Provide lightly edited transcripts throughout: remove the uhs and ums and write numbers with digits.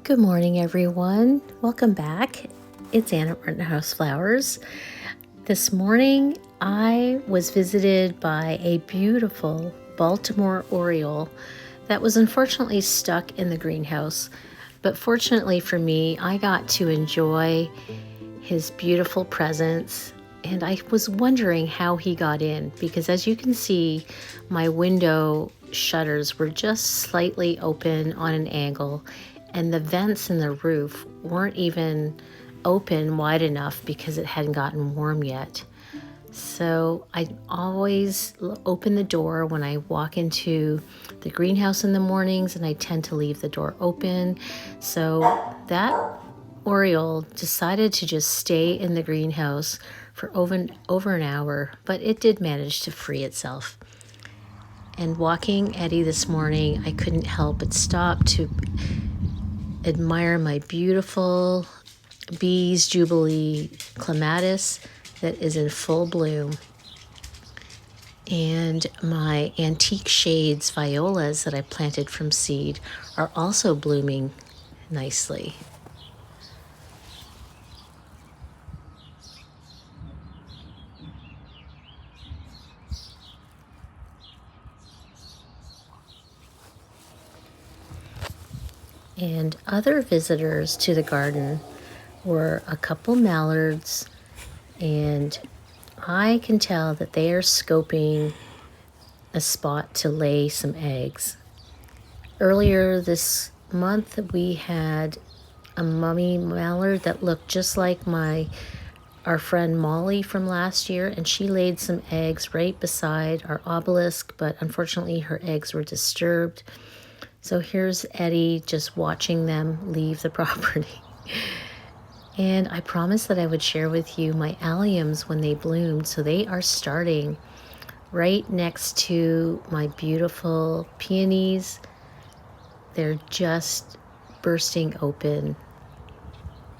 Good morning, everyone. Welcome back. It's Anna at Martin House Flowers. This morning, I was visited by a beautiful Baltimore Oriole that was unfortunately stuck in the greenhouse. But fortunately for me, I got to enjoy his beautiful presence. And I was wondering how he got in because, as you can see, my window shutters were just slightly open on an angle, and the vents in the roof weren't even open wide enough because it hadn't gotten warm yet. So I always open the door when I walk into the greenhouse in the mornings, and I tend to leave the door open. So that Oriole decided to just stay in the greenhouse for over an hour, but it did manage to free itself. And walking Eddie this morning, I couldn't help but stop to admire my beautiful Bees Jubilee clematis that is in full bloom, and my antique shades violas that I planted from seed are also blooming nicely. And other visitors to the garden were a couple mallards, and I can tell that they are scoping a spot to lay some eggs. Earlier this month, we had a mummy mallard that looked just like our friend Molly from last year, and she laid some eggs right beside our obelisk, but unfortunately her eggs were disturbed. So here's Eddie just watching them leave the property. And I promised that I would share with you my alliums when they bloomed. So they are starting right next to my beautiful peonies. They're just bursting open.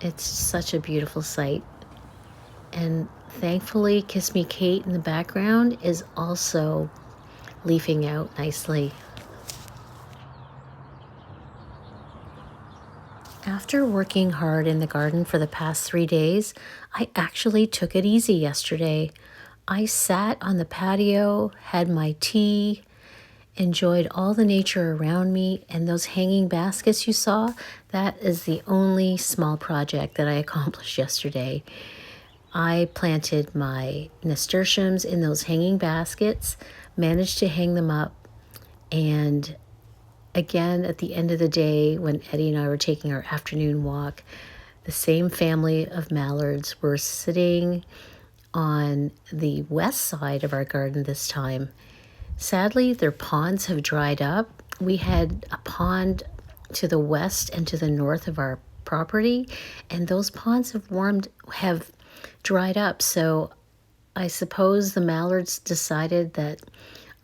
It's such a beautiful sight. And thankfully, Kiss Me Kate in the background is also leafing out nicely. After working hard in the garden for the past 3 days, I actually took it easy yesterday. I sat on the patio, had my tea, enjoyed all the nature around me, and those hanging baskets you saw, that is the only small project that I accomplished yesterday. I planted my nasturtiums in those hanging baskets, managed to hang them up, and again, at the end of the day, when Eddie and I were taking our afternoon walk, the same family of mallards were sitting on the west side of our garden this time. Sadly, their ponds have dried up. We had a pond to the west and to the north of our property, and those ponds have dried up. So I suppose the mallards decided that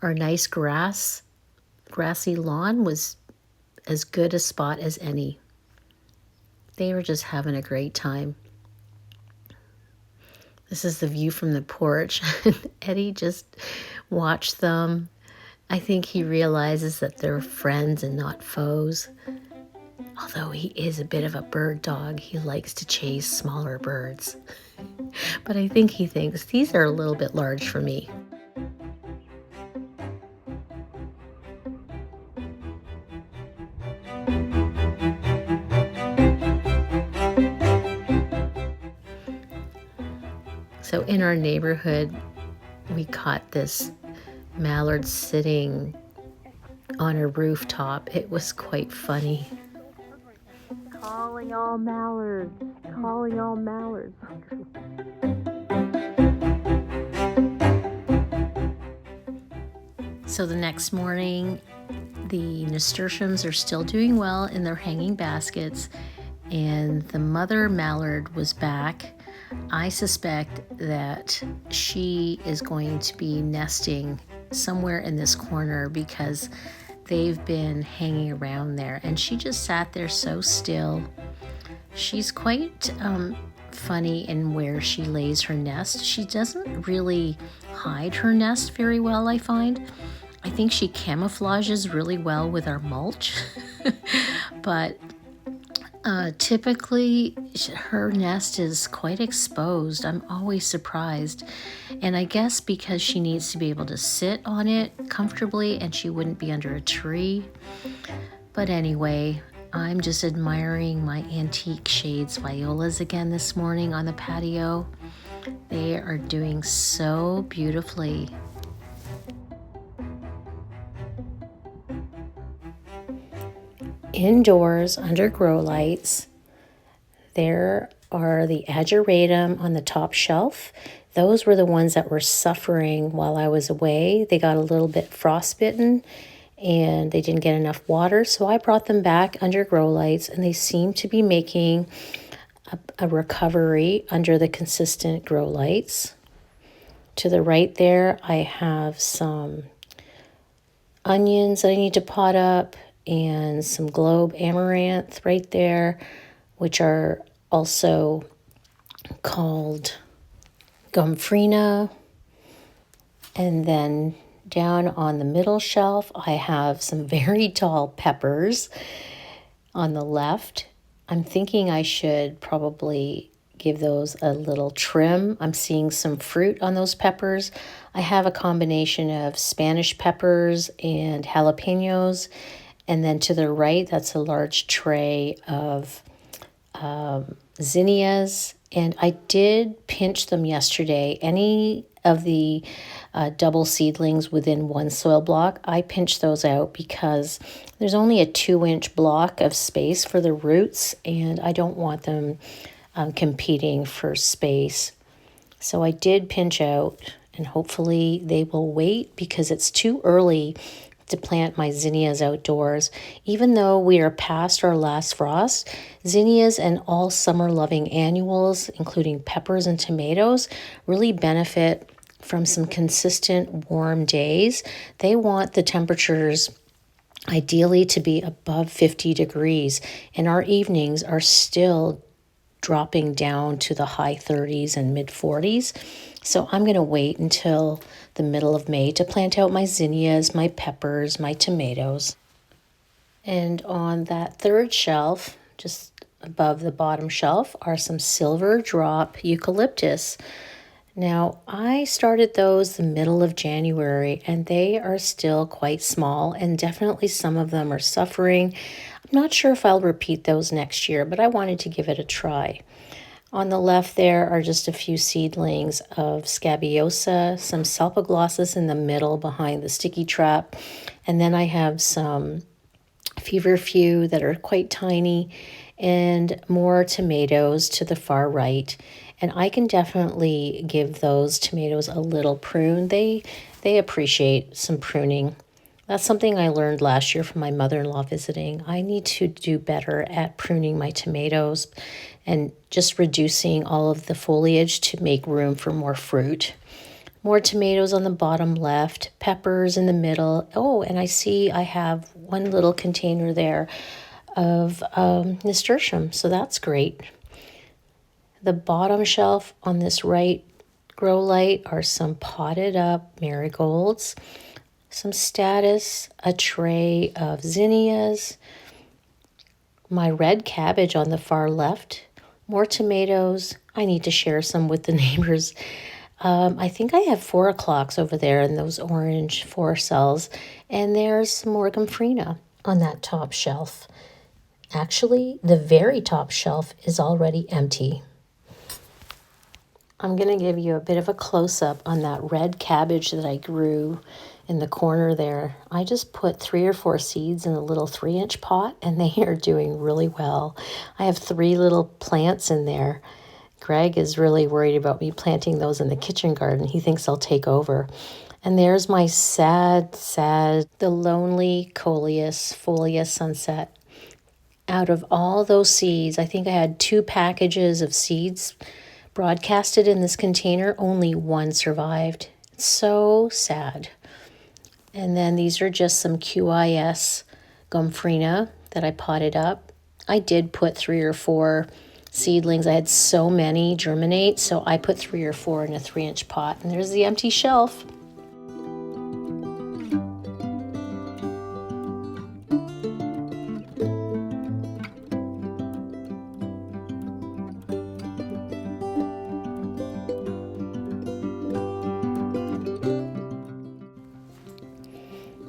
our nice grassy lawn was as good a spot as any. They were just having a great time. This is the view from the porch. Eddie just watched them. I think he realizes that they're friends and not foes. Although he is a bit of a bird dog, he likes to chase smaller birds. But I think he thinks these are a little bit large for me. So in our neighborhood, we caught this mallard sitting on a rooftop. It was quite funny. Calling all mallards, calling all mallards. So the next morning, the nasturtiums are still doing well in their hanging baskets, and the mother mallard was back. I suspect that she is going to be nesting somewhere in this corner because they've been hanging around there, and she just sat there so still. She's quite funny in where she lays her nest. She doesn't really hide her nest very well, I find. I think she camouflages really well with our mulch, but Typically, her nest is quite exposed. I'm always surprised. And I guess because she needs to be able to sit on it comfortably and she wouldn't be under a tree. But anyway, I'm just admiring my antique shades violas again this morning on the patio. They are doing so beautifully. Indoors under grow lights, there are the ageratum on the top shelf. Those were the ones that were suffering while I was away. They got a little bit frostbitten and they didn't get enough water, so I brought them back under grow lights and they seem to be making a recovery under the consistent grow lights. To the right there, I have some onions that I need to pot up and some globe amaranth right there, which are also called gumfrina. And then down on the middle shelf, I have some very tall peppers on the left. I'm thinking I should probably give those a little trim. I'm seeing some fruit on those peppers. I have a combination of Spanish peppers and jalapenos. And then to the right, that's a large tray of zinnias. And I did pinch them yesterday. Any of the double seedlings within one soil block, I pinched those out because there's only a 2-inch block of space for the roots, and I don't want them competing for space. So I did pinch out, and hopefully they will wait because it's too early to plant my zinnias outdoors. Even though we are past our last frost, zinnias and all summer loving annuals, including peppers and tomatoes, really benefit from some consistent warm days. They want the temperatures ideally to be above 50 degrees, and our evenings are still dropping down to the high 30s and mid 40s. So I'm going to wait until the middle of May to plant out my zinnias, my peppers, my tomatoes. And on that third shelf, just above the bottom shelf, are some silver drop eucalyptus. Now, I started those the middle of January, and they are still quite small, and definitely some of them are suffering. I'm not sure if I'll repeat those next year, but I wanted to give it a try. On the left there are just a few seedlings of scabiosa, some salpoglossus in the middle behind the sticky trap, and then I have some feverfew that are quite tiny, and more tomatoes to the far right. And I can definitely give those tomatoes a little prune. They appreciate some pruning. That's something I learned last year from my mother-in-law visiting. I need to do better at pruning my tomatoes and just reducing all of the foliage to make room for more fruit. More tomatoes on the bottom left, peppers in the middle. Oh, and I see I have one little container there of nasturtium, so that's great. The bottom shelf on this right grow light are some potted up marigolds, some status, a tray of zinnias, my red cabbage on the far left, more tomatoes. I need to share some with the neighbors. I think I have 4 o'clocks over there in those orange 4 cells, and there's some more gumfrina on that top shelf. Actually, the very top shelf is already empty. I'm going to give you a bit of a close-up on that red cabbage that I grew in the corner there. I just put 3 or 4 seeds in a little 3-inch pot, and they are doing really well. I have 3 little plants in there. Greg is really worried about me planting those in the kitchen garden. He thinks I'll take over. And there's my the lonely coleus folia sunset. Out of all those seeds, I think I had 2 packages of seeds broadcasted in this container. Only 1 survived. It's so sad. And then these are just some QIS gumfrina that I potted up. I did put 3 or 4 seedlings. I had so many germinate, so I put 3 or 4 in a 3-inch pot. And there's the empty shelf.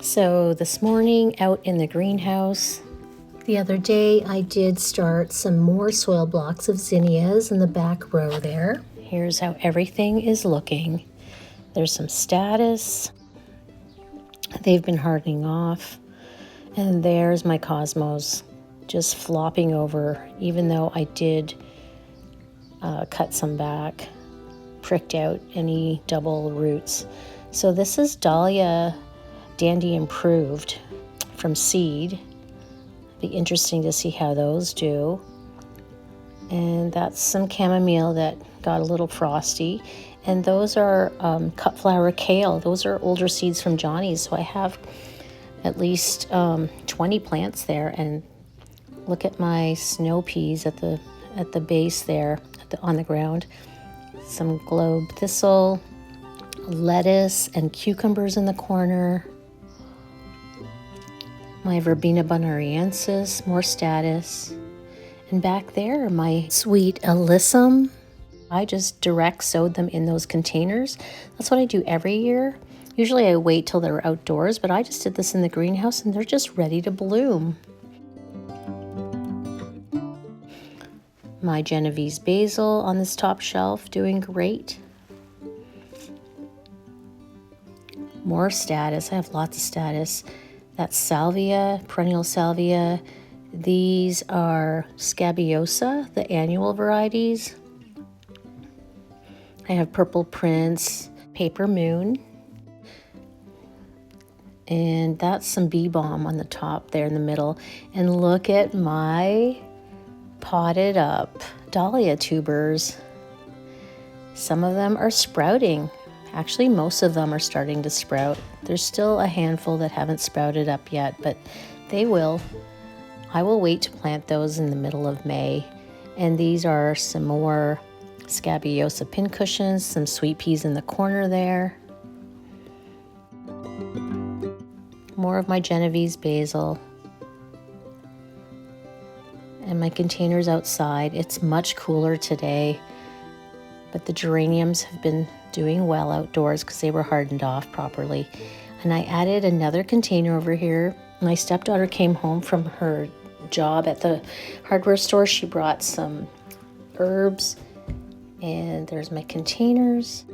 So this morning out in the greenhouse, the other day I did start some more soil blocks of zinnias in the back row there. Here's how everything is looking. There's some status. They've been hardening off. And there's my cosmos just flopping over, even though I did cut some back, pricked out any double roots. So this is Dahlia Dandy Improved from seed. Be interesting to see how those do. And that's some chamomile that got a little frosty. And those are cut flower kale. Those are older seeds from Johnny's. So I have at least 20 plants there. And look at my snow peas at the base there, on the ground. Some globe thistle, lettuce, and cucumbers in the corner. My verbena bonariensis, more status. And back there, my sweet alyssum. I just direct sowed them in those containers. That's what I do every year. Usually I wait till they're outdoors, but I just did this in the greenhouse and they're just ready to bloom. My Genovese basil on this top shelf, doing great. More status, I have lots of status. That's salvia, perennial salvia. These are scabiosa, the annual varieties. I have purple prince, paper moon. And that's some bee balm on the top there in the middle. And look at my potted up dahlia tubers. Some of them are sprouting. Actually, most of them are starting to sprout. There's still a handful that haven't sprouted up yet, but they will. I will wait to plant those in the middle of May. And these are some more scabiosa pincushions, some sweet peas in the corner there. More of my Genovese basil. And my containers outside. It's much cooler today, but the geraniums have been doing well outdoors because they were hardened off properly. And I added another container over here. My stepdaughter came home from her job at the hardware store. She brought some herbs, and there's my containers.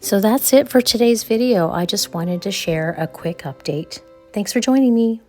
So that's it for today's video. I just wanted to share a quick update. Thanks for joining me.